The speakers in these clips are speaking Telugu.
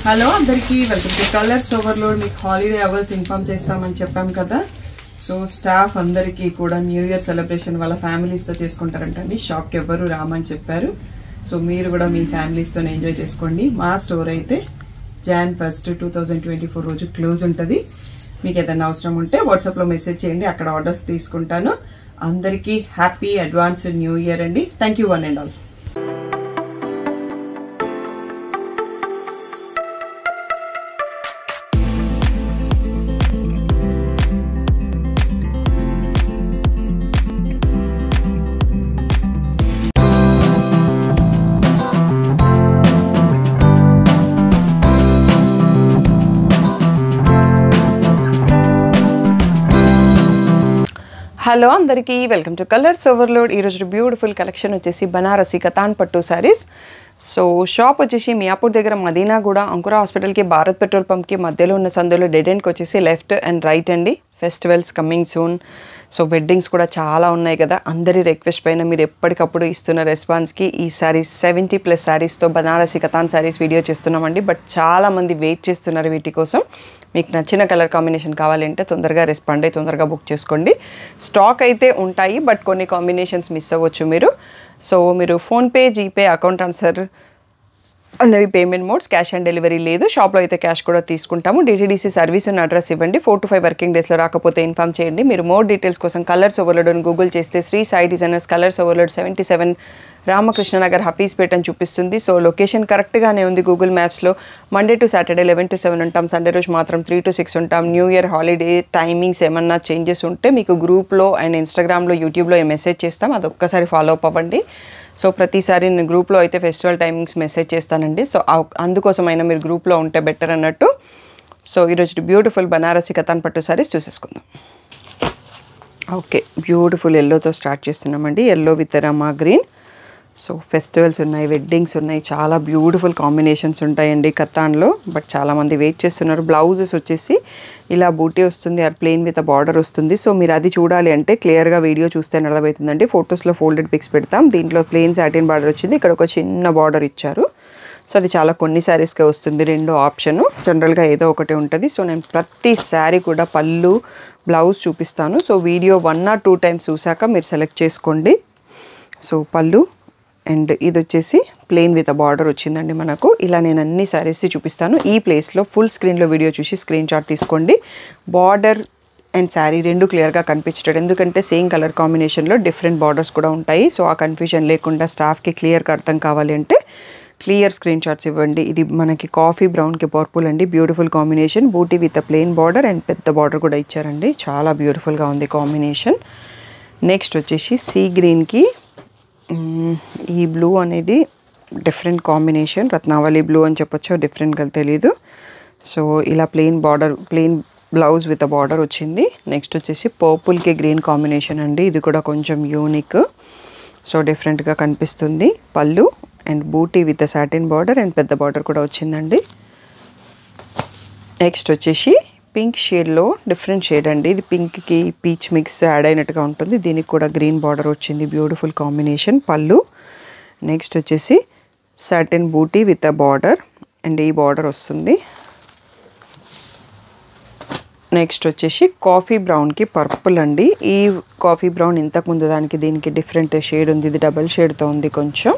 హలో అందరికీ వెల్కమ్ టు కలర్స్ ఓవర్లోడ్. మీకు హాలిడే అవర్స్ ఇన్ఫార్మ్ చేస్తామని చెప్పాం కదా. సో స్టాఫ్ అందరికీ కూడా న్యూ ఇయర్ సెలబ్రేషన్ వాళ్ళ ఫ్యామిలీస్తో చేసుకుంటారంటండి. షాప్కి ఎవ్వరు రామని చెప్పారు. సో మీరు కూడా మీ ఫ్యామిలీస్తో ఎంజాయ్ చేసుకోండి. మా స్టోర్ అయితే Jan 1st 2024 రోజు క్లోజ్ ఉంటుంది. మీకు ఏదైనా అవసరం ఉంటే వాట్సాప్లో మెసేజ్ చేయండి, అక్కడ ఆర్డర్స్ తీసుకుంటాను. అందరికీ హ్యాపీ అడ్వాన్స్డ్ న్యూ ఇయర్ అండి. Thank you one and all. Hello అందరికీ వెల్కమ్ టు కలర్స్ ఓవర్లోడ్. ఈరోజు బ్యూటిఫుల్ కలెక్షన్ వచ్చేసి బనారసి కతాన్ పట్టు శారీస్. సో షాప్ వచ్చేసి మియాపూర్ దగ్గర మదీనా కూడా అంకురా హాస్పిటల్కి భారత్ పెట్రోల్ పంప్కి మధ్యలో ఉన్న సందులో డెడ్ ఎండ్కి వచ్చేసి లెఫ్ట్ అండ్ రైట్ అండి. Festivals coming soon. So weddings కూడా చాలా ఉన్నాయి కదా. అందరి రిక్వెస్ట్ పైన మీరు ఎప్పటికప్పుడు ఇస్తున్న రెస్పాన్స్కి ఈ శారీస్ 70+ శారీస్తో బనారసి కతాన్ శారీస్ వీడియో చేస్తున్నామండి. బట్ చాలామంది వెయిట్ చేస్తున్నారు వీటి కోసం. మీకు నచ్చిన కలర్ కాంబినేషన్ కావాలంటే తొందరగా రెస్పాండ్ అయ్యి తొందరగా బుక్ చేసుకోండి. స్టాక్ అయితే ఉంటాయి, బట్ కొన్ని కాంబినేషన్స్ మిస్ అవ్వచ్చు మీరు. సో మీరు ఫోన్పే, జీపే, అకౌంట్ ట్రాన్స్ఫర్ అన్నవి payment modes. Cash on delivery లేదు. షాప్లో అయితే క్యాష్ కూడా తీసుకుంటాము. DTDC సర్వీస్ ఉన్న అడ్రస్ ఇవ్వండి. 4 to 5 వర్కింగ్ డేస్లో రాకపోతే ఇన్ఫామ్ చేయండి. మీరు మోర్ డీటెయిల్స్ కోసం కలర్స్ ఓవర్లోడ్ అని గూగుల్ చేస్తే Shri Sai designers colours overload 77 Ramakrishna Nagar Hafeezpet అని చూపిస్తుంది. సో లొకేషన్ కరెక్ట్గానే ఉంది గూగుల్ మ్యాప్స్లో. మండే టు సాటర్డే 11 to 7 ఉంటాం. సండే రోజు మాత్రం 3 to 6 ఉంటాం. న్యూ ఇయర్ హాలిడే టైమింగ్స్ ఏమన్నా చేంజెస్ ఉంటే మీకు గ్రూప్లో అండ్ ఇన్స్టాగ్రామ్లో, యూట్యూబ్లో మెసేజ్ చేస్తాం. అది ఒక్కసారి ఫాలో అప్ అవ్వండి. సో ప్రతిసారి నేను గ్రూప్లో అయితే ఫెస్టివల్ టైమింగ్స్ మెసేజ్ చేస్తానండి. సో అందుకోసమైనా మీరు గ్రూప్లో ఉంటే బెటర్ అన్నట్టు. సో ఈరోజు బ్యూటిఫుల్ బనారసి కతాన్ పట్టు సారీస్ చూసేసుకుందాం. ఓకే, బ్యూటిఫుల్ ఎల్లోతో స్టార్ట్ చేస్తున్నామండి. Yellow with Rama green. So festivals ఉన్నాయి, వెడ్డింగ్స్ ఉన్నాయి, చాలా బ్యూటిఫుల్ కాంబినేషన్స్ ఉంటాయండి కతాన్లో. బట్ చాలామంది వెయిట్ చేస్తున్నారు. బ్లౌజెస్ వచ్చేసి ఇలా బూటీ వస్తుంది, ఆర్ ప్లెయిన్ విత్ బార్డర్ వస్తుంది. సో మీరు అది చూడాలి అంటే క్లియర్గా వీడియో చూస్తే అర్థమవుతుందండి. ఫొటోస్లో ఫోల్డెడ్ పిక్స్ పెడతాం. దీంట్లో ప్లెయిన్ సాటిన్ బార్డర్ వచ్చింది, ఇక్కడ ఒక చిన్న బార్డర్ ఇచ్చారు. సో అది చాలా కొన్ని శారీస్కే వస్తుంది. రెండో ఆప్షను జనరల్గా ఏదో ఒకటి ఉంటుంది. సో నేను ప్రతి శారీ కూడా పళ్ళు, బ్లౌజ్ చూపిస్తాను. సో వీడియో 1 or 2 times చూసాక మీరు సెలెక్ట్ చేసుకోండి. సో పళ్ళు అండ్ ఇది వచ్చేసి ప్లెయిన్ విత్ బార్డర్ వచ్చిందండి మనకు. ఇలా నేను అన్ని శారీస్ చూపిస్తాను. ఈ ప్లేస్లో ఫుల్ స్క్రీన్లో వీడియో చూసి స్క్రీన్ షాట్ తీసుకోండి. బార్డర్ అండ్ శారీ రెండు క్లియర్గా కనిపించట్లేదు, ఎందుకంటే సేమ్ కలర్ కాంబినేషన్లో డిఫరెంట్ బార్డర్స్ కూడా ఉంటాయి. సో ఆ కన్ఫ్యూజన్ లేకుండా స్టాఫ్కి క్లియర్గా అర్థం కావాలి అంటే క్లియర్ స్క్రీన్ షాట్స్ ఇవ్వండి. ఇది మనకి కాఫీ బ్రౌన్కి పర్పుల్ అండి. Beautiful combination. Buti with plain border and పెద్ద బార్డర్ కూడా ఇచ్చారండి. చాలా బ్యూటిఫుల్గా ఉంది కాంబినేషన్. నెక్స్ట్ వచ్చేసి సీ గ్రీన్కి ఈ బ్లూ అనేది డిఫరెంట్ కాంబినేషన్. రత్నావళి బ్లూ అని చెప్పొచ్చు, డిఫరెంట్గా తెలీదు. సో ఇలా plain border, plain blouse with border వచ్చింది. నెక్స్ట్ వచ్చేసి పర్పుల్కి గ్రీన్ కాంబినేషన్ అండి. ఇది కూడా కొంచెం యూనిక్. సో డిఫరెంట్గా కనిపిస్తుంది. Pallu and buti with satin border and పెద్ద బార్డర్ కూడా వచ్చిందండి. నెక్స్ట్ వచ్చేసి పింక్ షేడ్లో డిఫరెంట్ షేడ్ అండి. ఇది పింక్కి పీచ్ మిక్స్ యాడ్ అయినట్టుగా ఉంటుంది. దీనికి కూడా గ్రీన్ బార్డర్ వచ్చింది. Beautiful combination. పళ్ళు. నెక్స్ట్ వచ్చేసి satin buti with border and ఈ బార్డర్ వస్తుంది. నెక్స్ట్ వచ్చేసి కాఫీ బ్రౌన్కి పర్పుల్ అండి. ఈ కాఫీ బ్రౌన్ ఇంతకుముందు దానికి దీనికి డిఫరెంట్ షేడ్ ఉంది. ఇది డబల్ షేడ్తో ఉంది. కొంచెం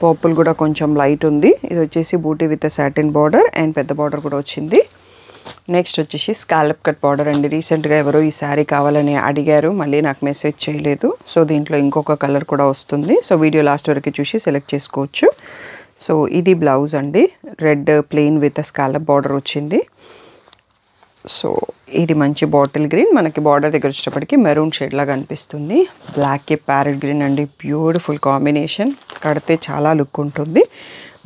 పర్పుల్ కూడా కొంచెం లైట్ ఉంది. ఇది వచ్చేసి బూటీ విత్ సాటిన్ బార్డర్ అండ్ పెద్ద బార్డర్ కూడా వచ్చింది. నెక్స్ట్ వచ్చేసి స్కాలప్ కట్ బార్డర్ అండి. రీసెంట్గా ఎవరో ఈ శారీ కావాలని అడిగారు, మళ్ళీ నాకు మెసేజ్ చేయలేదు. సో దీంట్లో ఇంకొక కలర్ కూడా వస్తుంది. సో వీడియో లాస్ట్ వరకు చూసి సెలెక్ట్ చేసుకోవచ్చు. సో ఇది బ్లౌజ్ అండి. Red plain with scallop border వచ్చింది. సో ఇది మంచి బాటిల్ గ్రీన్. మనకి బార్డర్ దగ్గర వచ్చేటప్పటికి మెరూన్ షేడ్ లాగా అనిపిస్తుంది. బ్లాక్కి ప్యారెట్ గ్రీన్ అండి. Beautiful combination. కడితే చాలా లుక్ ఉంటుంది.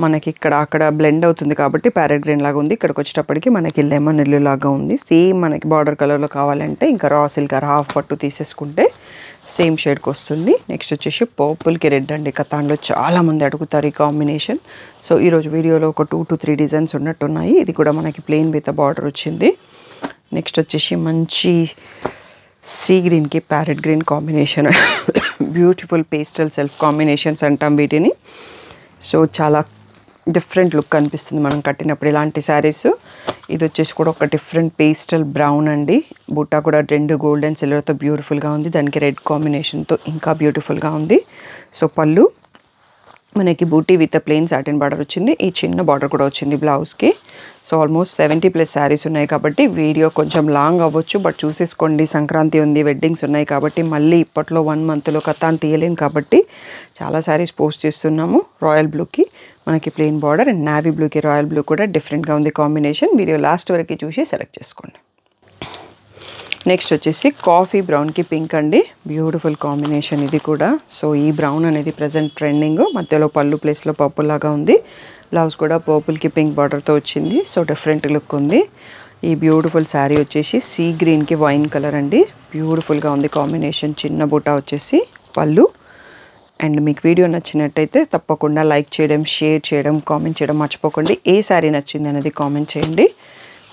మనకి ఇక్కడ అక్కడ బ్లెండ్ అవుతుంది కాబట్టి ప్యారెట్ గ్రీన్ లాగా ఉంది. ఇక్కడికి వచ్చేటప్పటికి మనకి లెమన్ ఎల్లో లాగా ఉంది. సేమ్ మనకి బార్డర్ కలర్లో కావాలంటే ఇంకా రా సిల్క్ హాఫ్ పట్టు తీసేసుకుంటే సేమ్ షేడ్కి వస్తుంది. నెక్స్ట్ వచ్చేసి పర్పుల్కి రెడ్ అండి. కతాన్లో చాలామంది అడుగుతారు ఈ కాంబినేషన్. సో ఈరోజు వీడియోలో ఒక 2 to 3 డిజైన్స్ ఉన్నట్టున్నాయి. ఇది కూడా మనకి ప్లెయిన్ విత్ బార్డర్ వచ్చింది. నెక్స్ట్ వచ్చేసి మంచి సీ గ్రీన్కి parrot green combination. Beautiful pastel self combinations అంటాం వీటిని. సో చాలా డిఫరెంట్ లుక్ కనిపిస్తుంది మనం కట్టినప్పుడు ఇలాంటి శారీస్. ఇది వచ్చేసి కూడా ఒక డిఫరెంట్ పేస్టల్ బ్రౌన్ అండి. బూటా కూడా 2 గోల్డ్ అండ్ సిల్వర్తో బ్యూటిఫుల్గా ఉంది. దానికి రెడ్ కాంబినేషన్తో ఇంకా బ్యూటిఫుల్గా ఉంది. సో పళ్ళు మనకి బూటీ విత్ ప్లెయిన్ సాటిన్ బార్డర్ వచ్చింది. ఈ చిన్న బార్డర్ కూడా వచ్చింది బ్లౌజ్కి. సో ఆల్మోస్ట్ 70+ శారీస్ ఉన్నాయి కాబట్టి వీడియో కొంచెం లాంగ్ అవ్వచ్చు, బట్ చూసేసుకోండి. సంక్రాంతి ఉంది, వెడ్డింగ్స్ ఉన్నాయి కాబట్టి మళ్ళీ ఇప్పట్లో 1 మంత్లో కథాన్ తీయలేం కాబట్టి చాలా శారీస్ పోస్ట్ చేస్తున్నాము. రాయల్ బ్లూకి మనకి ప్లెయిన్ బార్డర్ అండ్ నావీ బ్లూకి రాయల్ బ్లూ కూడా డిఫరెంట్గా ఉంది కాంబినేషన్. వీడియో లాస్ట్ వరకు చూసి సెలెక్ట్ చేసుకోండి. నెక్స్ట్ వచ్చేసి కాఫీ బ్రౌన్కి పింక్ అండి. బ్యూటిఫుల్ కాంబినేషన్ ఇది కూడా. సో ఈ బ్రౌన్ అనేది ప్రజెంట్ ట్రెండింగ్. మధ్యలో పళ్ళు ప్లేస్లో పర్పుల్ లాగా ఉంది. బ్లౌజ్ కూడా పర్పుల్కి పింక్ బార్డర్తో వచ్చింది. సో డిఫరెంట్ లుక్ ఉంది. ఈ బ్యూటిఫుల్ శారీ వచ్చేసి సీ గ్రీన్కి వైన్ కలర్ అండి. బ్యూటిఫుల్గా ఉంది కాంబినేషన్. చిన్న బూటా వచ్చేసి పళ్ళు. అండ్ మీకు వీడియో నచ్చినట్టయితే తప్పకుండా లైక్ చేయడం, షేర్ చేయడం, కామెంట్ చేయడం మర్చిపోకండి. ఏ శారీ నచ్చింది అనేది కామెంట్ చేయండి.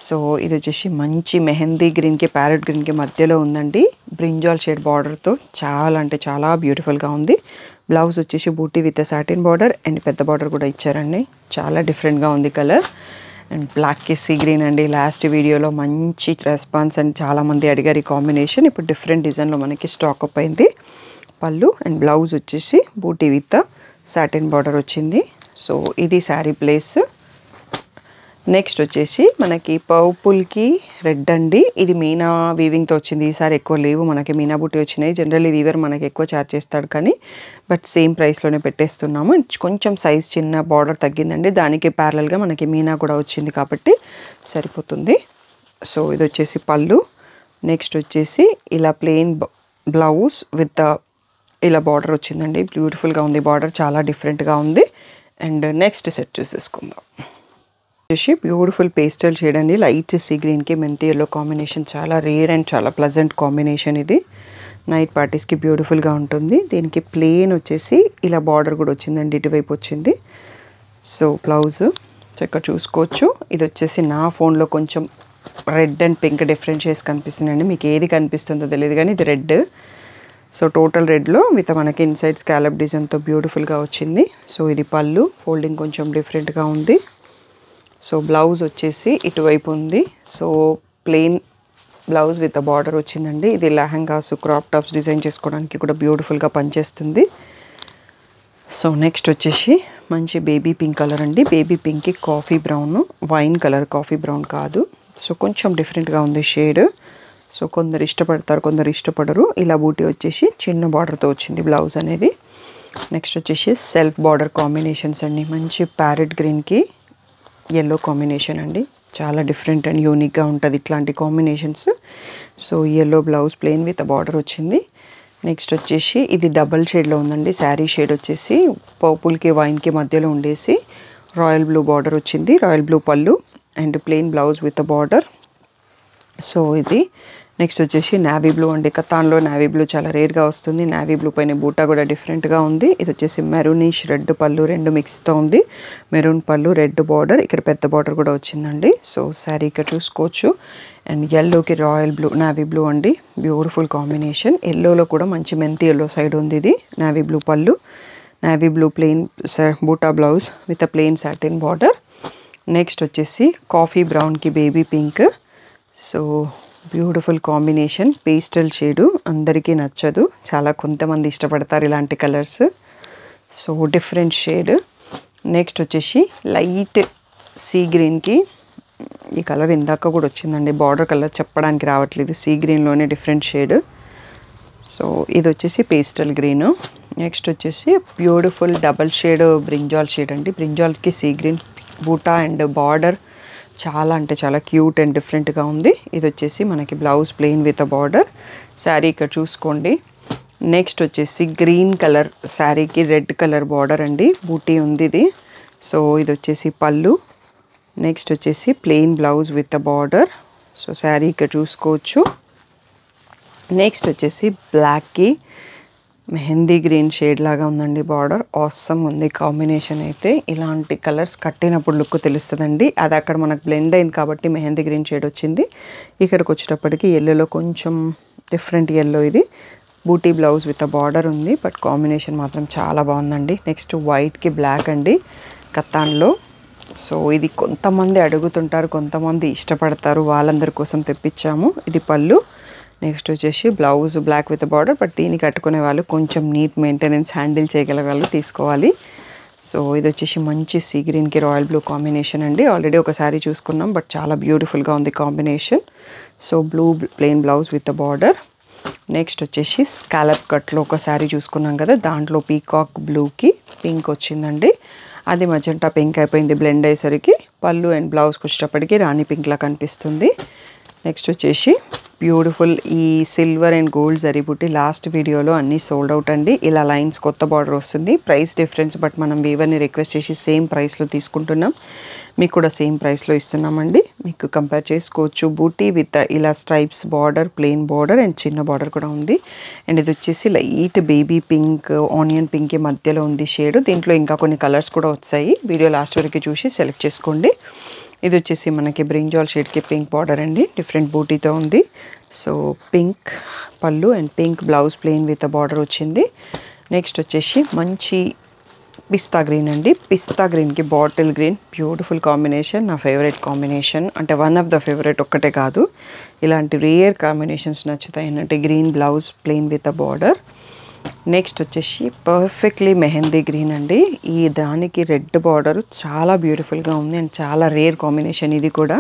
సో ఇది వచ్చేసి మంచి మెహందీ గ్రీన్కి ప్యారెట్ గ్రీన్కి మధ్యలో ఉందండి. బ్రింజాల్ షేడ్ బార్డర్తో చాలా అంటే చాలా బ్యూటిఫుల్గా ఉంది. బ్లౌజ్ వచ్చేసి బూటీ విత్ సాటిన్ బార్డర్ అండ్ పెద్ద బార్డర్ కూడా ఇచ్చారండి. చాలా డిఫరెంట్గా ఉంది కలర్. అండ్ బ్లాక్కి సీ గ్రీన్ అండి. లాస్ట్ వీడియోలో మంచి రెస్పాన్స్ అండ్ చాలామంది అడిగారు ఈ కాంబినేషన్. ఇప్పుడు డిఫరెంట్ డిజైన్లో మనకి స్టాక్ అప్ అయింది. పళ్ళు అండ్ బ్లౌజ్ వచ్చేసి బూటీ విత్ సాటిన్ బార్డర్ వచ్చింది. సో ఇది శారీ ప్లేస్. నెక్స్ట్ వచ్చేసి మనకి పర్పుల్కి రెడ్ అండి. ఇది మీనా వీవింగ్తో వచ్చింది. ఈసారి ఎక్కువ లేవు మనకి మీనా బూటీ వచ్చినాయి. జనరల్లీ వీవర్ మనకి ఎక్కువ ఛార్జ్ చేస్తాడు కానీ బట్ సేమ్ ప్రైస్లోనే పెట్టేస్తున్నాము. కొంచెం సైజ్ చిన్న బార్డర్ తగ్గిందండి. దానికి ప్యారలల్గా మనకి మీనా కూడా వచ్చింది కాబట్టి సరిపోతుంది. సో ఇది వచ్చేసి పళ్ళు. నెక్స్ట్ వచ్చేసి ఇలా ప్లెయిన్ బ్లౌజ్ విత్ ఇలా బార్డర్ వచ్చిందండి. బ్యూటిఫుల్గా ఉంది బార్డర్, చాలా డిఫరెంట్గా ఉంది. అండ్ నెక్స్ట్ సెట్ చూసేసుకుందాం. వచ్చేసి బ్యూటిఫుల్ పేస్టల్ షేడ్ అండి. లైట్ సీ గ్రీన్కి మెంతి ఎల్లో కాంబినేషన్ చాలా రేర్ అండ్ చాలా ప్లజెంట్ కాంబినేషన్. ఇది నైట్ పార్టీస్కి బ్యూటిఫుల్గా ఉంటుంది. దీనికి ప్లెయిన్ వచ్చేసి ఇలా బార్డర్ కూడా వచ్చిందండి. ఇటువైపు వచ్చింది. సో బ్లౌజ్ ఇక్కడ చూసుకోవచ్చు. ఇది వచ్చేసి నా ఫోన్లో కొంచెం red and pink different shades కనిపిస్తుందండి. మీకు ఏది కనిపిస్తుందో తెలియదు కానీ ఇది రెడ్. సో టోటల్ రెడ్లో విత్ మనకి ఇన్సైడ్ స్కాలప్ డిజైన్తో బ్యూటిఫుల్గా వచ్చింది. సో ఇది పళ్ళు. ఫోల్డింగ్ కొంచెం డిఫరెంట్గా ఉంది. సో బ్లౌజ్ వచ్చేసి ఇటువైపు ఉంది. So plain blouse with border వచ్చిందండి. ఇది లెహంగాస్, క్రాప్ టాప్స్ డిజైన్ చేసుకోవడానికి కూడా బ్యూటిఫుల్గా పనిచేస్తుంది. సో నెక్స్ట్ వచ్చేసి మంచి బేబీ పింక్ కలర్ అండి. బేబీ పింక్కి coffee brown, wine colour, coffee brown కాదు. సో కొంచెం డిఫరెంట్గా ఉంది షేడ్. సో కొందరు ఇష్టపడతారు, కొందరు ఇష్టపడరు. ఇలా బూటీ వచ్చేసి చిన్న బార్డర్తో వచ్చింది బ్లౌజ్ అనేది. నెక్స్ట్ వచ్చేసి సెల్ఫ్ బార్డర్ కాంబినేషన్స్ అండి. మంచి ప్యారెట్ గ్రీన్కి ఎల్లో కాంబినేషన్ అండి. చాలా డిఫరెంట్ అండ్ యూనిక్గా ఉంటుంది ఇట్లాంటి combinations. So yellow blouse plain with border వచ్చింది. నెక్స్ట్ వచ్చేసి ఇది డబల్ షేడ్లో ఉందండి. శారీ షేడ్ వచ్చేసి పర్పుల్కి వైన్కి మధ్యలో ఉండేసి రాయల్ బ్లూ బార్డర్ వచ్చింది. రాయల్ బ్లూ పళ్ళు and plain blouse with border. So ఇది నెక్స్ట్ వచ్చేసి నావీ బ్లూ అండి. కతాన్లో నావీ బ్లూ చాలా రేర్గా వస్తుంది. నావీ బ్లూ పైన బూటా కూడా డిఫరెంట్గా ఉంది. ఇది వచ్చేసి మెరూనిష్ రెడ్ పళ్ళు, రెండు మిక్స్తో ఉంది. మెరూన్ పళ్ళు, రెడ్ బార్డర్, ఇక్కడ పెద్ద బార్డర్ కూడా వచ్చిందండి. సో శారీ ఇక్కడ చూసుకోవచ్చు. అండ్ ఎల్లోకి రాయల్ బ్లూ, నావీ బ్లూ అండి. Beautiful combination. ఎల్లోలో కూడా మంచి మెంతి ఎల్లో సైడ్ ఉంది. ఇది నావీ బ్లూ పళ్ళు, నావీ బ్లూ ప్లెయిన్ బూటా blouse with plain satin border. Next వచ్చేసి కాఫీ బ్రౌన్కి baby pink. So beautiful combination. Pastel shade అందరికీ నచ్చదు, చాలా కొంతమంది ఇష్టపడతారు ఇలాంటి colours. So different shade. Next వచ్చేసి లైట్ సీ గ్రీన్కి ఈ కలర్ ఇందాక కూడా వచ్చిందండి. బార్డర్ కలర్ చెప్పడానికి రావట్లేదు. సీ గ్రీన్లోనే డిఫరెంట్ షేడ్. సో ఇది వచ్చేసి పేస్టల్ గ్రీన్. నెక్స్ట్ వచ్చేసి beautiful double shade brinjal shade అండి. బ్రింజాల్కి సీ గ్రీన్ బూటా అండ్ బార్డర్ చాలా అంటే చాలా క్యూట్ అండ్ డిఫరెంట్గా ఉంది. ఇది వచ్చేసి మనకి blouse plain with a border. Sari ఇక్కడ చూసుకోండి. నెక్స్ట్ వచ్చేసి గ్రీన్ కలర్ శారీకి రెడ్ కలర్ బార్డర్ అండి. బూటీ ఉంది ఇది. సో ఇది వచ్చేసి పళ్ళు. నెక్స్ట్ వచ్చేసి plain blouse with a border. So sari ఇక్కడ చూసుకోవచ్చు. నెక్స్ట్ వచ్చేసి బ్లాక్కి మెహందీ గ్రీన్ షేడ్ లాగా ఉందండి బార్డర్. ఆసమ్ ఉంది కాంబినేషన్ అయితే. ఇలాంటి కలర్స్ కట్టినప్పుడు లుక్ తెలుస్తుందండి. అది అక్కడ మనకు బ్లెండ్ అయింది కాబట్టి మెహందీ గ్రీన్ షేడ్ వచ్చింది. ఇక్కడికి వచ్చేటప్పటికి ఎల్లోలో కొంచెం డిఫరెంట్ ఎల్లో. ఇది బూటీ బ్లౌజ్ విత్ అ బార్డర్ ఉంది, బట్ కాంబినేషన్ మాత్రం చాలా బాగుందండి. నెక్స్ట్ వైట్కి బ్లాక్ అండి. కతాన్లో. సో ఇది కొంతమంది అడుగుతుంటారు, కొంతమంది ఇష్టపడతారు, వాళ్ళందరి కోసం తెప్పించాము. ఇది పళ్ళు. నెక్స్ట్ వచ్చేసి blouse black with border, but దీన్ని కట్టుకునే వాళ్ళు కొంచెం నీట్ మెయింటెనెన్స్ హ్యాండిల్ చేయగల వాళ్ళు తీసుకోవాలి. సో ఇది వచ్చేసి మంచి సీ గ్రీన్కి రాయల్ బ్లూ కాంబినేషన్ అండి. ఆల్రెడీ ఒక శారీ చూసుకున్నాం, బట్ చాలా బ్యూటిఫుల్గా ఉంది combination. So blue plain blouse with border. Next వచ్చేసి స్కాలప్ కట్లో ఒక శారీ చూసుకున్నాం కదా, దాంట్లో పీకాక్ బ్లూకి పింక్ వచ్చిందండి. అది మజంటా పింక్ అయిపోయింది బ్లెండ్ అయ్యేసరికి. పళ్ళు అండ్ బ్లౌజ్కి వచ్చేటప్పటికి రాణి పింక్లా కనిపిస్తుంది. నెక్స్ట్ వచ్చేసి బ్యూటిఫుల్ ఈ సిల్వర్ అండ్ గోల్డ్ జరీబుట్టి లాస్ట్ వీడియోలో అన్నీ సోల్డ్ అవుట్ అండి. ఇలా లైన్స్ కొత్త బార్డర్ వస్తుంది. ప్రైస్ డిఫరెన్స్, బట్ మనం వీవర్ని రిక్వెస్ట్ చేసి సేమ్ ప్రైస్లో తీసుకుంటున్నాం. మీకు కూడా సేమ్ ప్రైస్లో ఇస్తున్నామండి. మీకు కంపేర్ చేసుకోవచ్చు. బూటీ విత్ ఇలా stripes border, plain border and చిన్న బార్డర్ కూడా ఉంది. అండ్ ఇది వచ్చేసి light baby pink, onion pink మధ్యలో ఉంది షేడ్. దీంట్లో ఇంకా కొన్ని కలర్స్ కూడా వచ్చాయి. వీడియో లాస్ట్ వరకు చూసి సెలెక్ట్ చేసుకోండి. ఇది వచ్చేసి మనకి బ్రింజాల్ షేడ్కి పింక్ బార్డర్ అండి, డిఫరెంట్ బూటీతో ఉంది. So pink pallu and pink blouse plain with border వచ్చింది. నెక్స్ట్ వచ్చేసి మంచి పిస్తా గ్రీన్ అండి. పిస్తా గ్రీన్కి బాటిల్ గ్రీన్, బ్యూటిఫుల్ కాంబినేషన్. నా ఫేవరెట్ కాంబినేషన్, అంటే వన్ ఆఫ్ ద ఫేవరెట్ ఒక్కటే కాదు, ఇలాంటి రేర్ కాంబినేషన్స్ నచ్చుతాయి అంటే. Green blouse plain with border. Next వచ్చేసి పర్ఫెక్ట్లీ మెహందీ గ్రీన్ అండి. ఈ దానికి రెడ్ బార్డర్ చాలా బ్యూటిఫుల్గా ఉంది అండ్ చాలా రేర్ కాంబినేషన్ ఇది కూడా.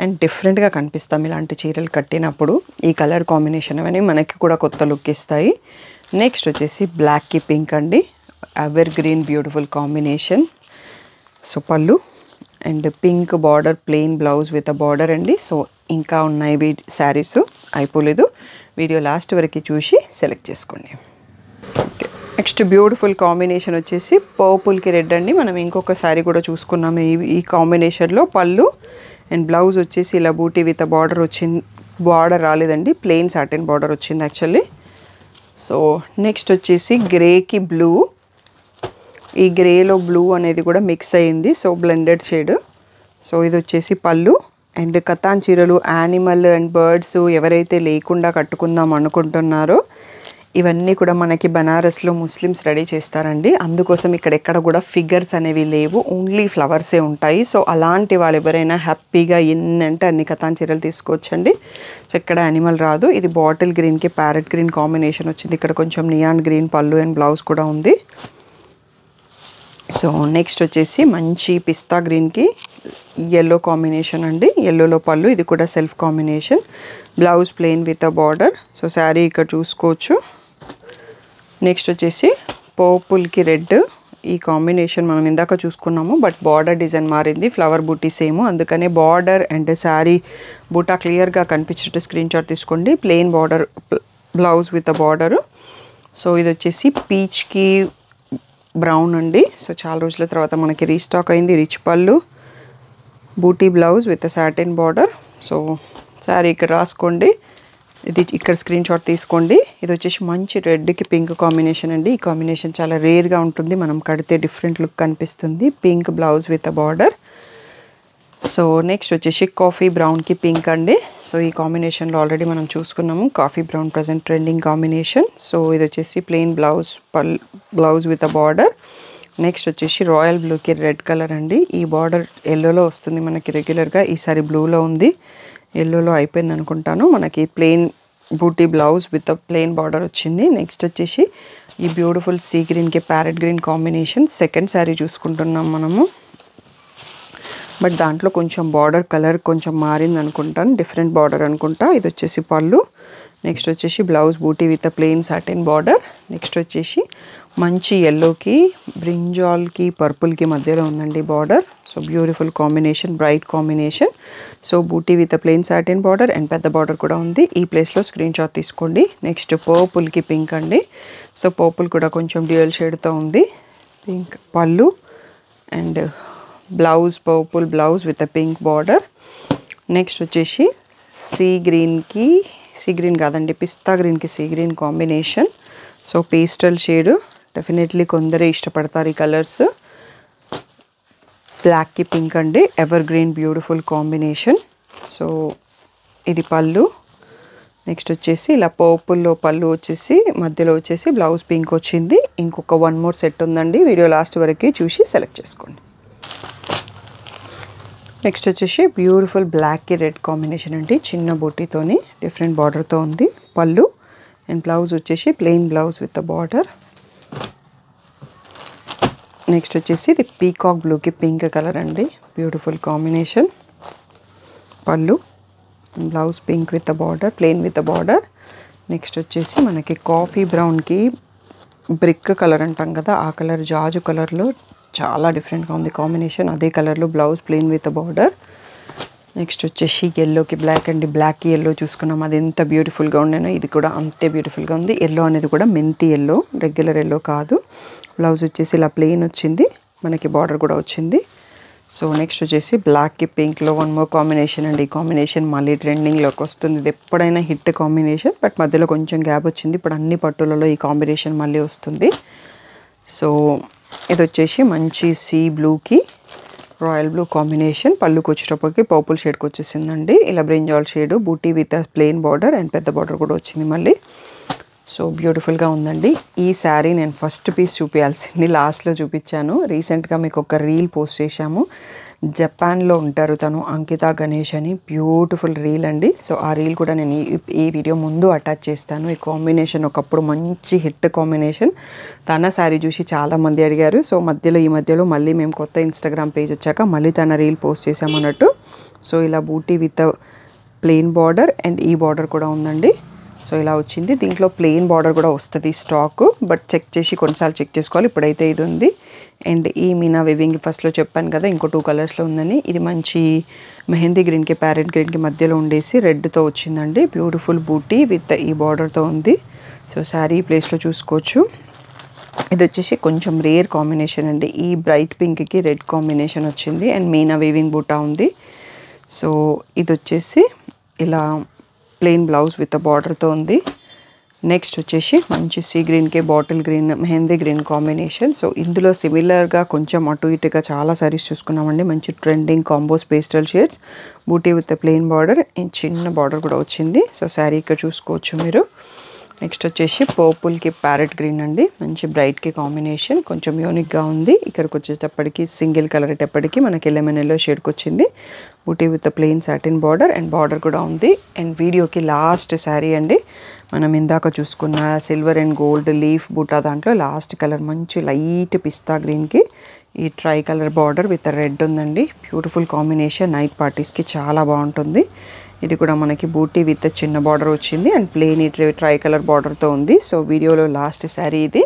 అండ్ డిఫరెంట్గా కనిపిస్తాం ఇలాంటి చీరలు కట్టినప్పుడు. ఈ కలర్ కాంబినేషన్ అవన్నీ మనకి కూడా కొత్త లుక్ ఇస్తాయి. నెక్స్ట్ వచ్చేసి బ్లాక్కి పింక్ అండి, ever green beautiful combination. So pallu and pink border, plain blouse with border అండి. సో ఇంకా ఉన్నాయి శారీస్, అయిపోలేదు. వీడియో లాస్ట్ వరకు చూసి సెలెక్ట్ చేసుకోండి. ఓకే, నెక్స్ట్ బ్యూటిఫుల్ కాంబినేషన్ వచ్చేసి పర్పుల్కి రెడ్ అండి. మనం ఇంకొక శారీ కూడా చూసుకున్నాము ఈ కాంబినేషన్లో. పళ్ళు అండ్ బ్లౌజ్ వచ్చేసి ఇలా బూటీ విత్ బార్డర్ వచ్చింది. బార్డర్ రాలేదండి, ప్లెయిన్ సాటిన్ బార్డర్ వచ్చింది యాక్చువల్లీ. సో నెక్స్ట్ వచ్చేసి గ్రేకి బ్లూ. ఈ గ్రేలో బ్లూ అనేది కూడా మిక్స్ అయ్యింది, సో బ్లెండెడ్ షేడ్. సో ఇది వచ్చేసి పళ్ళు. అండ్ కతాన్ చీరలు యానిమల్ అండ్ బర్డ్స్ ఎవరైతే లేకుండా కట్టుకుందాం అనుకుంటున్నారో ఇవన్నీ కూడా మనకి బనారస్లో ముస్లిమ్స్ రెడీ చేస్తారండి. అందుకోసం ఇక్కడెక్కడ కూడా ఫిగర్స్ అనేవి లేవు, ఓన్లీ ఫ్లవర్సే ఉంటాయి. సో అలాంటి వాళ్ళు ఎవరైనా హ్యాపీగా ఎన్నంటే అన్ని కతాన్ చీరలు తీసుకోవచ్చండి. సో ఇక్కడ యానిమల్ రాదు. ఇది బాటిల్ గ్రీన్కి ప్యారెట్ గ్రీన్ కాంబినేషన్ వచ్చింది. ఇక్కడ కొంచెం నియాన్ గ్రీన్ పళ్ళు అండ్ బ్లౌజ్ కూడా ఉంది. సో నెక్స్ట్ వచ్చేసి మంచి పిస్తా గ్రీన్కి ఎల్లో కాంబినేషన్ అండి. ఎల్లోలో పళ్ళు, ఇది కూడా self combination. Blouse plain with a border. So sari ఇక్కడ చూసుకోవచ్చు. నెక్స్ట్ వచ్చేసి పర్పుల్కి రెడ్. ఈ కాంబినేషన్ మనం ఇందాక చూసుకున్నాము, బట్ బార్డర్ డిజైన్ మారింది. ఫ్లవర్ బూటీ సేమ్, అందుకనే బార్డర్ అండ్ శారీ బూటా క్లియర్గా కనిపించేట్టు స్క్రీన్ షాట్ తీసుకోండి. Plain border, blouse with a border. So ఇది వచ్చేసి పీచ్కి బ్రౌన్ అండి. సో చాలా రోజుల తర్వాత మనకి రీస్టాక్ అయింది. రిచ్ పళ్ళు, బూటీ blouse with satin border. So sari ఇక్కడ రాసుకోండి, ఇది ఇక్కడ స్క్రీన్ షాట్ తీసుకోండి. ఇది వచ్చేసి మంచి రెడ్కి పింక్ కాంబినేషన్ అండి. ఈ కాంబినేషన్ చాలా రేర్గా ఉంటుంది, మనం కడితే డిఫరెంట్ లుక్ కనిపిస్తుంది. Pink blouse with border. So next వచ్చేసి కాఫీ బ్రౌన్కి పింక్ అండి. సో ఈ కాంబినేషన్లో ఆల్రెడీ మనం చూసుకున్నాము. Coffee brown present trending combination. So ఇది వచ్చేసి plain blouse, blouse with a border. Next వచ్చేసి రాయల్ బ్లూకి రెడ్ కలర్ అండి. ఈ బార్డర్ ఎల్లోలో వస్తుంది మనకి రెగ్యులర్గా, ఈసారి బ్లూలో ఉంది. ఎల్లోలో అయిపోయింది అనుకుంటాను. మనకి ప్లెయిన్ బూటీ బ్లౌజ్ విత్ ప్లెయిన్ బార్డర్ వచ్చింది. నెక్స్ట్ వచ్చేసి ఈ బ్యూటిఫుల్ సీ గ్రీన్కి parrot green combination. Second sari చూసుకుంటున్నాం మనము, బట్ దాంట్లో కొంచెం బార్డర్ కలర్ కొంచెం మారింది అనుకుంటాను, డిఫరెంట్ బార్డర్ అనుకుంటా. ఇది వచ్చేసి పళ్ళు. నెక్స్ట్ వచ్చేసి blouse buti with plain satin border. Next వచ్చేసి మంచి ఎల్లోకి బ్రింజాల్కి పర్పుల్కి మధ్యలో ఉందండి border. So beautiful combination, bright combination. So buti with plain satin border and పెద్ద బార్డర్ కూడా ఉంది. ఈ ప్లేస్లో స్క్రీన్ షాట్ తీసుకోండి. నెక్స్ట్ పర్పుల్కి పింక్ అండి. సో పర్పుల్ కూడా కొంచెం డ్యూయల్ షేడ్తో ఉంది. Pink pallu and blouse purple blouse with pink border. Next వచ్చేసి సీ గ్రీన్ కాదండి, పిస్తా గ్రీన్కి sea green combination. So pastel shade, definitely కొందరే ఇష్టపడతారు ఈ కలర్స్. బ్లాక్కి పింక్ అండి, ever green beautiful combination. So ఇది పళ్ళు. నెక్స్ట్ వచ్చేసి ఇలా పర్పుల్లో పళ్ళు వచ్చేసి మధ్యలో వచ్చేసి బ్లౌజ్ పింక్ వచ్చింది. ఇంకొక 1 more సెట్ ఉందండి. వీడియో లాస్ట్ వరకు చూసి సెలెక్ట్ చేసుకోండి. నెక్స్ట్ వచ్చేసి బ్యూటిఫుల్ బ్లాక్కి రెడ్ కాంబినేషన్ అండి, చిన్న బొట్టితోని డిఫరెంట్ బార్డర్తో ఉంది. పళ్ళు అండ్ బ్లౌజ్ వచ్చేసి plain blouse with border. Next వచ్చేసి ఇది పీకాక్ బ్లూకి పింక్ కలర్ అండి, బ్యూటిఫుల్ కాంబినేషన్. పళ్ళు blouse pink with border, plain with border. Next వచ్చేసి మనకి కాఫీ బ్రౌన్కి బ్రిక్ కలర్ అంటాం కదా, ఆ కలర్ జాజు కలర్లో చాలా డిఫరెంట్గా ఉంది కాంబినేషన్. అదే కలర్లో blouse plain with border. Next వచ్చేసి ఎల్లోకి బ్లాక్ అండి, బ్లాక్కి ఎల్లో చూసుకున్నాం, అది ఎంత బ్యూటిఫుల్గా ఉండేనో ఇది కూడా అంతే బ్యూటిఫుల్గా ఉంది. ఎల్లో అనేది కూడా మెంతి ఎల్లో, రెగ్యులర్ ఎల్లో కాదు. బ్లౌజ్ వచ్చేసి ఇలా ప్లెయిన్ వచ్చింది, మనకి బార్డర్ కూడా వచ్చింది. సో నెక్స్ట్ వచ్చేసి బ్లాక్కి పింక్లో వన్ మోర్ కాంబినేషన్ అండి. ఈ కాంబినేషన్ మళ్ళీ ట్రెండింగ్లోకి వస్తుంది. ఇది ఎప్పుడైనా హిట్ కాంబినేషన్, బట్ మధ్యలో కొంచెం గ్యాప్ వచ్చింది. ఇప్పుడు అన్ని పట్టులలో ఈ కాంబినేషన్ మళ్ళీ వస్తుంది. సో ఇది వచ్చేసి మంచి సీ బ్లూకి రాయల్ బ్లూ కాంబినేషన్. పళ్ళుకి వచ్చేటప్పటికి పర్పుల్ షేడ్కి వచ్చేసిందండి. ఇలా brinjal shade, buti with plain border and పెద్ద బార్డర్ కూడా వచ్చింది మళ్ళీ. సో బ్యూటిఫుల్గా ఉందండి. ఈ శారీ నేను ఫస్ట్ పీస్ చూపించాల్సింది లాస్ట్లో చూపించాను. రీసెంట్గా మీకు ఒక రీల్ పోస్ట్ చేశాము. జపాన్లో ఉంటారు తను, అంకిత గణేష్ అని, బ్యూటిఫుల్ రీల్ అండి. సో ఆ రీల్ కూడా నేను ఈ వీడియో ముందు అటాచ్ చేస్తాను. ఈ కాంబినేషన్ ఒకప్పుడు మంచి హిట్ కాంబినేషన్. తన శారీ చూసి చాలామంది అడిగారు. సో ఈ మధ్యలో మళ్ళీ మేము కొత్త ఇన్స్టాగ్రామ్ పేజ్ వచ్చాక మళ్ళీ తన రీల్ పోస్ట్ చేసామన్నట్టు. సో ఇలా బూటీ విత్ ప్లెయిన్ బార్డర్ అండ్ ఈ బార్డర్ కూడా ఉందండి. సో ఇలా వచ్చింది. దీంట్లో ప్లెయిన్ బార్డర్ కూడా వస్తుంది స్టాక్, బట్ చెక్ చేసి కొన్నిసార్లు చెక్ చేసుకోవాలి. ఇప్పుడైతే ఇది ఉంది. అండ్ ఈ మీనా వివింగ్ ఫస్ట్లో చెప్పాను కదా ఇంకో 2 కలర్స్లో ఉందని. ఇది మంచి మెహందీ గ్రీన్కి ప్యారెట్ గ్రీన్కి మధ్యలో ఉండేసి రెడ్తో వచ్చిందండి. బ్యూటిఫుల్ బూటీ విత్ ఈ బార్డర్తో ఉంది. సో శారీ ప్లేస్లో చూసుకోవచ్చు. ఇది వచ్చేసి కొంచెం రేర్ కాంబినేషన్ అండి. ఈ బ్రైట్ పింక్కి రెడ్ కాంబినేషన్ వచ్చింది అండ్ మీనా వీవింగ్ బూటా ఉంది. సో ఇది వచ్చేసి ఇలా ప్లెయిన్ బ్లౌజ్ విత్ బార్డర్తో ఉంది. నెక్స్ట్ వచ్చేసి మంచి సీ గ్రీన్కి bottle green mehndi green combination. So ఇందులో సిమిలర్గా కొంచెం అటు ఇటుగా చాలా సారీస్ చూసుకున్నామండి. మంచి trending combos pastel shades, buti with plain border, చిన్న బార్డర్ కూడా వచ్చింది. సో శారీ ఇక్కడ చూసుకోవచ్చు మీరు. నెక్స్ట్ వచ్చేసి పర్పుల్కి ప్యారెట్ గ్రీన్ అండి, మంచి బ్రైట్కి కాంబినేషన్, కొంచెం యూనిక్గా ఉంది. ఇక్కడికి వచ్చేటప్పటికి సింగిల్ కలర్ అయ్యేటప్పటికి మనకి లెమన్ ఎల్లో షేడ్కి వచ్చింది. బూటీ with plain satin border and border కూడా ఉంది. అండ్ వీడియోకి లాస్ట్ శారీ అండి, మనం ఇందాక చూసుకున్న సిల్వర్ అండ్ గోల్డ్ లీఫ్ బూటా దాంట్లో లాస్ట్ కలర్ మంచి లైట్ పిస్తా గ్రీన్కి ఈ try colour border with red ఉందండి. బ్యూటిఫుల్ కాంబినేషన్, నైట్ పార్టీస్కి చాలా బాగుంటుంది. ఇది కూడా మనకి బూటీ విత్ చిన్న బార్డర్ వచ్చింది అండ్ ప్లెయిన్ ట్రై కలర్ బార్డర్తో ఉంది. సో వీడియోలో లాస్ట్ శారీ ఇది.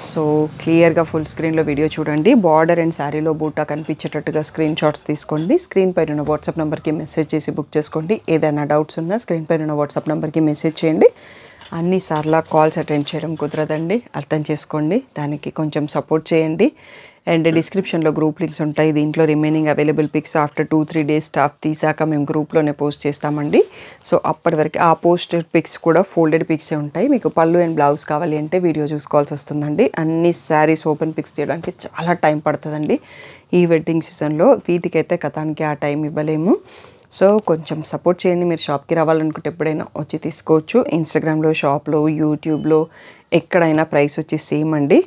సో క్లియర్గా ఫుల్ స్క్రీన్లో వీడియో చూడండి. బార్డర్ అండ్ శారీలో బూటా కనిపించేటట్టుగా స్క్రీన్ షాట్స్ తీసుకోండి. స్క్రీన్ పైన ఉన్న వాట్సాప్ నెంబర్కి మెసేజ్ చేసి బుక్ చేసుకోండి. ఏదైనా డౌట్స్ ఉన్నా స్క్రీన్ పైన ఉన్న వాట్సాప్ నెంబర్కి మెసేజ్ చేయండి. అన్నిసార్లు కాల్స్ అటెండ్ చేయడం కుదరదండి, అర్థం చేసుకోండి. దానికి కొంచెం సపోర్ట్ చేయండి. అండ్ డిస్క్రిప్షన్లో గ్రూప్ లింక్స్ ఉంటాయి. దీంట్లో remaining available pics after 2-3 days staff తీసాక మేము గ్రూప్లోనే పోస్ట్ చేస్తామండి. సో అప్పటి వరకు ఆ పోస్టెడ్ పిక్స్ కూడా ఫోల్డెడ్ పిక్సే ఉంటాయి. మీకు పళ్ళు అండ్ బ్లౌజ్ కావాలి అంటే వీడియో చూసుకోవాల్సి వస్తుందండి. అన్ని శారీస్ ఓపెన్ పిక్స్ తీయడానికి చాలా టైం పడుతుందండి ఈ వెడ్డింగ్ సీజన్లో. వీటికైతే కథానికి ఆ టైం ఇవ్వలేము. సో కొంచెం సపోర్ట్ చేయండి. మీరు షాప్కి రావాలనుకుంటే ఎప్పుడైనా వచ్చి తీసుకోవచ్చు. ఇన్స్టాగ్రామ్లో, షాప్లో, యూట్యూబ్లో ఎక్కడైనా ప్రైస్ వచ్చి సేమ్ అండి.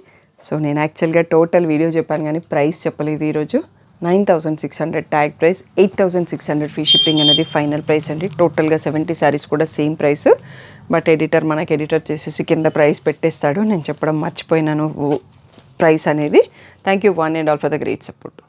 సో నేను యాక్చువల్గా టోటల్ వీడియో చెప్పాను కానీ ప్రైస్ చెప్పలేదు ఈరోజు. 9,600 ట్యాగ్ ప్రైస్, 8,600 ఫ్రీ షిప్పింగ్ అనేది ఫైనల్ ప్రైస్ అండి. టోటల్గా 70 శారీస్ కూడా సేమ్ ప్రైస్. బట్ మనకి ఎడిటర్ చేసేసి కింద ప్రైస్ పెట్టేస్తాడు. నేను చెప్పడం మర్చిపోయినాను ప్రైస్ అనేది. Thank you one and all for the great support.